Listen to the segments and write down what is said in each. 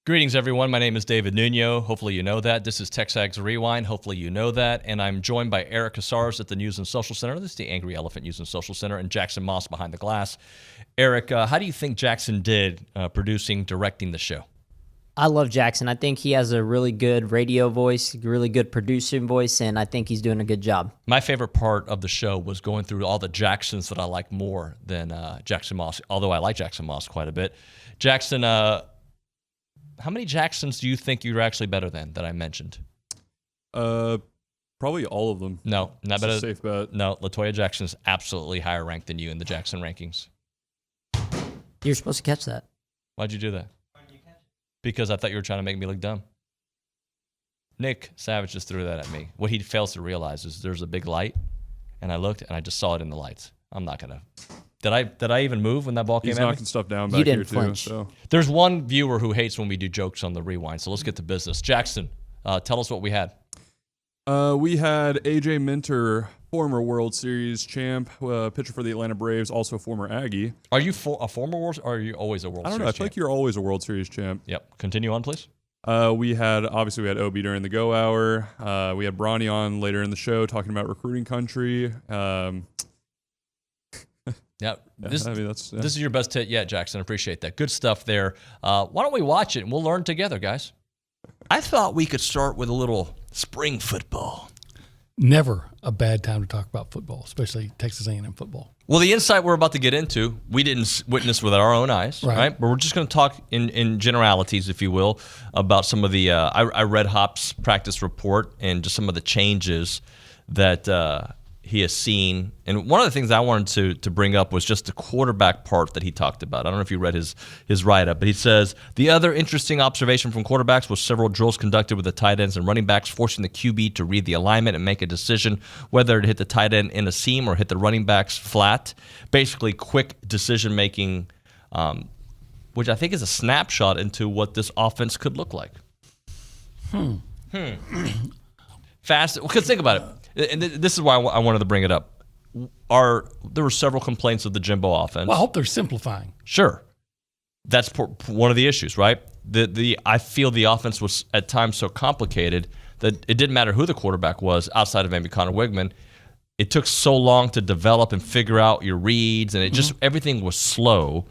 Greetings, everyone. My name is David Nuno. Hopefully you know that. This is TexAgs Rewind. Hopefully you know that. And I'm joined by Eric Casares at the News and Social Center. This is the Angry Elephant News and Social Center, and Jackson Moss behind the glass. Eric, how do you think Jackson did producing, directing the show? I love Jackson. I think he has a really good radio voice, really good producing voice, and I think he's doing a good job. My favorite part of the show was going through all the Jacksons that I like more than Jackson Moss, although I like Jackson Moss quite a bit. Jackson, how many Jacksons do you think you're actually better than that I mentioned? Probably all of them. No, not better. Safe bet. No, LaToya Jackson's absolutely higher ranked than you in the Jackson rankings. You're supposed to catch that. Why'd you do that? Because I thought you were trying to make me look dumb. Nick Savage just threw that at me. What he fails to realize is there's a big light, and I looked, and I just saw it in the lights. I'm not going to. Did I even move when that ball came He's at me? He's knocking stuff down back here, too. So. There's one viewer who hates when we do jokes on the rewind, so let's get to business. Jackson, tell us what we had. We had A.J. Minter, former World Series champ, pitcher for the Atlanta Braves, also former Aggie. Are you a former World, or are you always a World Series champ? I don't know. I feel like you're always a World Series champ. Yep. Continue on, please. We had Obi during the Go Hour. We had Brauninger on later in the show talking about recruiting country. Yeah, this is your best hit yet, Jackson. Appreciate that. Good stuff there. Why don't we watch it and we'll learn together, guys? I thought we could start with a little spring football. Never a bad time to talk about football, especially Texas A&M football. Well, the insight we're about to get into, we didn't witness with our own eyes, right? But we're just going to talk in generalities, if you will, about some of the I read Hop's practice report and just some of the changes that he has seen. And one of the things I wanted to bring up was just the quarterback part that he talked about. I don't know if you read his write-up, but he says, the other interesting observation from quarterbacks was several drills conducted with the tight ends and running backs, forcing the QB to read the alignment and make a decision whether to hit the tight end in a seam or hit the running backs flat. Basically, quick decision-making, which I think is a snapshot into what this offense could look like. Fast, because think about it. And this is why I wanted to bring it up. There were several complaints of the Jimbo offense. Well, I hope they're simplifying. Sure. That's one of the issues, right? I feel the offense was at times so complicated that it didn't matter who the quarterback was outside of maybe Connor Wigman. It took so long to develop and figure out your reads, and it just everything was slow.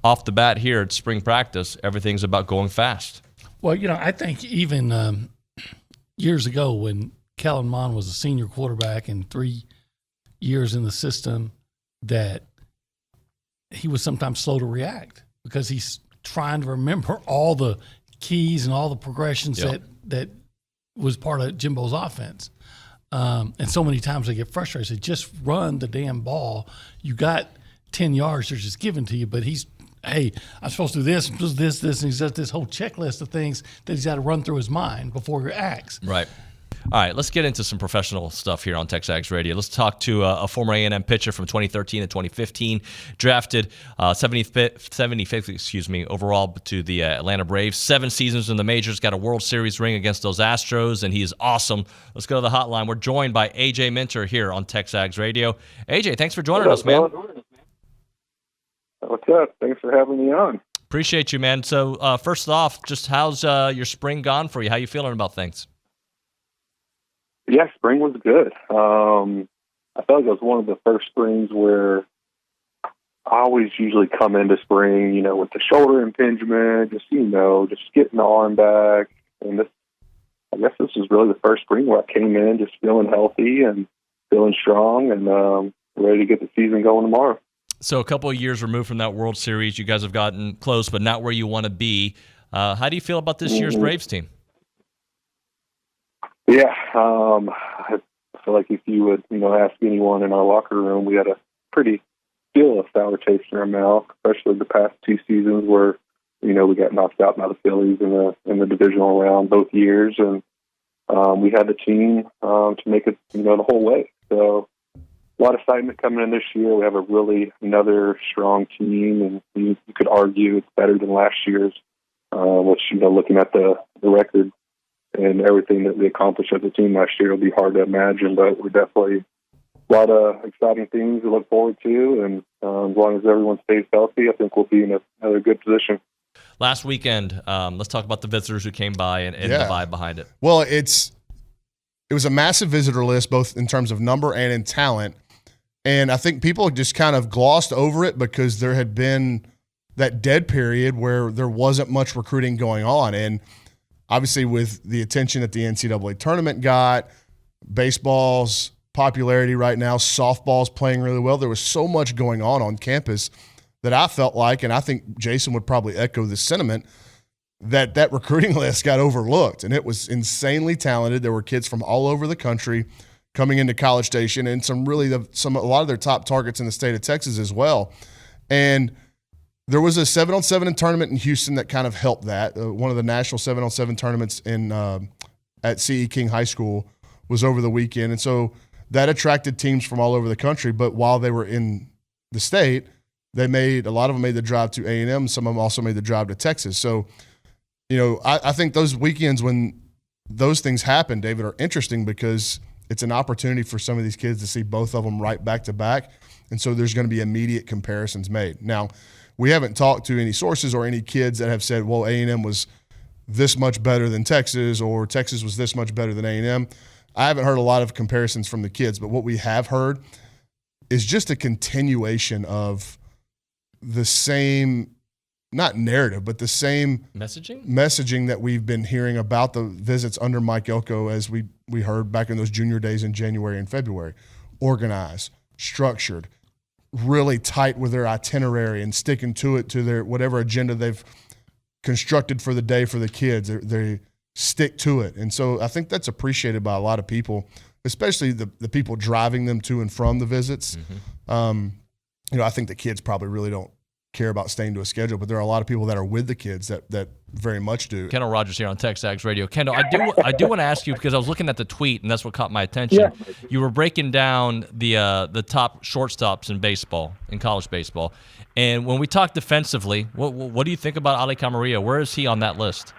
Off the bat here at spring practice, everything's about going fast. Well, I think even years ago when Kellen Mond was a senior quarterback and 3 years in the system, that he was sometimes slow to react because he's trying to remember all the keys and all the progressions that was part of Jimbo's offense. And so many times they get frustrated. They just run the damn ball. You got 10 yards, they're just given to you, but hey, I'm supposed to do this, and he's got this whole checklist of things that he's got to run through his mind before he acts. Right. All right, let's get into some professional stuff here on TexAgs Radio. Let's talk to a former A&M pitcher from 2013 to 2015, drafted 75th overall to the Atlanta Braves. 7 seasons in the majors, got a World Series ring against those Astros, and he is awesome. Let's go to the hotline. We're joined by A.J. Minter here on TexAgs Radio. A.J., thanks for joining us, man. What's up? Thanks for having me on. Appreciate you, man. So first off, just how's your spring gone for you? How you feeling about things? Yeah, spring was good. I felt like it was one of the first springs where I always usually come into spring, with the shoulder impingement, just getting the arm back. And I guess this was really the first spring where I came in just feeling healthy and feeling strong and ready to get the season going tomorrow. So a couple of years removed from that World Series, you guys have gotten close, but not where you want to be. How do you feel about this year's Braves team? Yeah, I feel like if you would, ask anyone in our locker room, we had a pretty still a sour taste in our mouth, especially the past 2 seasons where, we got knocked out by the Phillies in the divisional round both years, and we had the team to make it, the whole way. So a lot of excitement coming in this year. We have another strong team, and you could argue it's better than last year's, which, looking at the record and everything that we accomplished as a team last year, it'll be hard to imagine, but we're definitely a lot of exciting things to look forward to, and as long as everyone stays healthy, I think we'll be in another good position. Last weekend, let's talk about the visitors who came by and the vibe behind it. Well, it was a massive visitor list, both in terms of number and in talent. And I think people just kind of glossed over it because there had been that dead period where there wasn't much recruiting going on. And obviously with the attention that the NCAA tournament got, baseball's popularity right now, softball's playing really well. There was so much going on campus that I felt like, and I think Jason would probably echo this sentiment, that recruiting list got overlooked. And it was insanely talented. There were kids from all over the country coming into College Station, and a lot of their top targets in the state of Texas as well. And there was a 7-on-7 tournament in Houston that kind of helped that. One of the national 7-on-7 tournaments at C.E. King High School was over the weekend. And so that attracted teams from all over the country. But while they were in the state, a lot of them made the drive to A&M. Some of them also made the drive to Texas. So, I think those weekends when those things happen, David, are interesting because it's an opportunity for some of these kids to see both of them right back to back. And so there's going to be immediate comparisons made. Now, we haven't talked to any sources or any kids that have said, well, A&M was this much better than Texas or Texas was this much better than A&M. I haven't heard a lot of comparisons from the kids, but what we have heard is just a continuation of the same, not narrative, but the same messaging that we've been hearing about the visits under Mike Elko as we heard back in those junior days in January and February. Organized, structured, really tight with their itinerary and sticking to it, to their whatever agenda they've constructed for the day for the kids. They stick to it. And so I think that's appreciated by a lot of people, especially the people driving them to and from the visits. I think the kids probably really don't care about staying to a schedule, but there are a lot of people that are with the kids that very much do. Kendall Rogers here on TexAgs Radio. Kendall, I do want to ask you, because I was looking at the tweet, and that's what caught my attention. Yeah. You were breaking down the top shortstops in baseball, in college baseball. And when we talk defensively, what do you think about Ali Camarillo? Where is he on that list?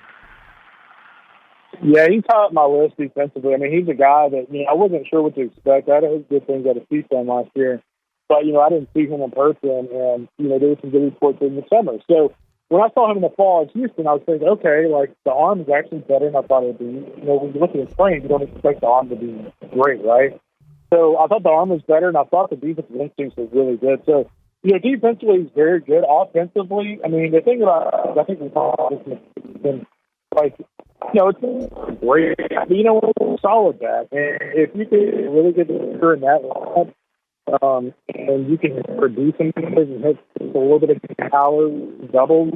Yeah, he's top of my list defensively. I mean, he's a guy that, I wasn't sure what to expect. I had good things out of CSUN last year. But, I didn't see him in person, and, there were some good reports in the summer. So when I saw him in the fall in Houston, I was thinking, okay, the arm is actually better than I thought it would be. When you look at his frame, you don't expect the arm to be great, right? So I thought the arm was better, and I thought the defensive instincts were really good. So, defensively, he's very good. Offensively, I mean, the thing about I think we talked about this, it's great. Solid back. And if you can really get in that line, and you can produce some things and hit a little bit of power, double,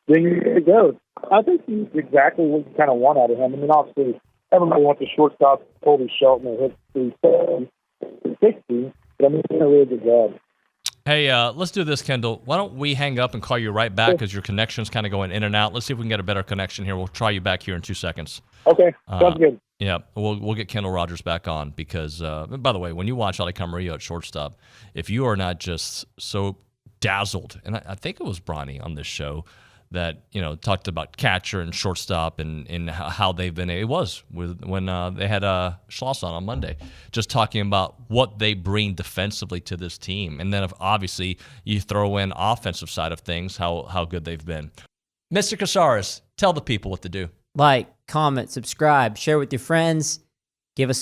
then you're good to go. I think he's exactly what you kind of want out of him. I mean, obviously, everybody wants a shortstop, Colby Shelton, that hits 360, but I mean, he's doing a really good job. Hey, let's do this, Kendall. Why don't we hang up and call you right back because your connection's kind of going in and out. Let's see if we can get a better connection here. We'll try you back here in 2 seconds. Okay, sounds good. Yeah, we'll get Kendall Rogers back on because, by the way, when you watch Ali Camarillo at shortstop, if you are not just so dazzled, and I think it was Bronny on this show that talked about catcher and shortstop and how they've been. It was when they had Schloss on Monday, just talking about what they bring defensively to this team, and then if obviously you throw in offensive side of things, how good they've been. Mr. Casares, tell the people what to do. Like, comment, subscribe, share with your friends. Give us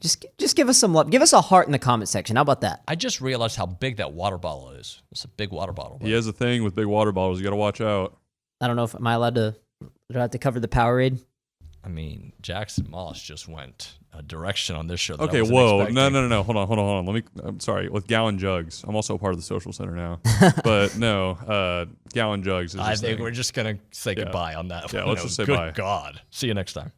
just give us some love. Give us a heart in the comment section. How about that? I just realized how big that water bottle is. It's a big water bottle. Right? He has a thing with big water bottles. You got to watch out. I don't know if am I allowed to. Do I have to cover the Powerade? I mean, Jackson Moss just went a direction on this show. That okay, whoa, no. Hold on. I'm sorry. With gallon jugs, I'm also a part of the social center now. But no, gallon jugs. I think we're just gonna say goodbye on that. Yeah, let's just say bye. Good God. See you next time.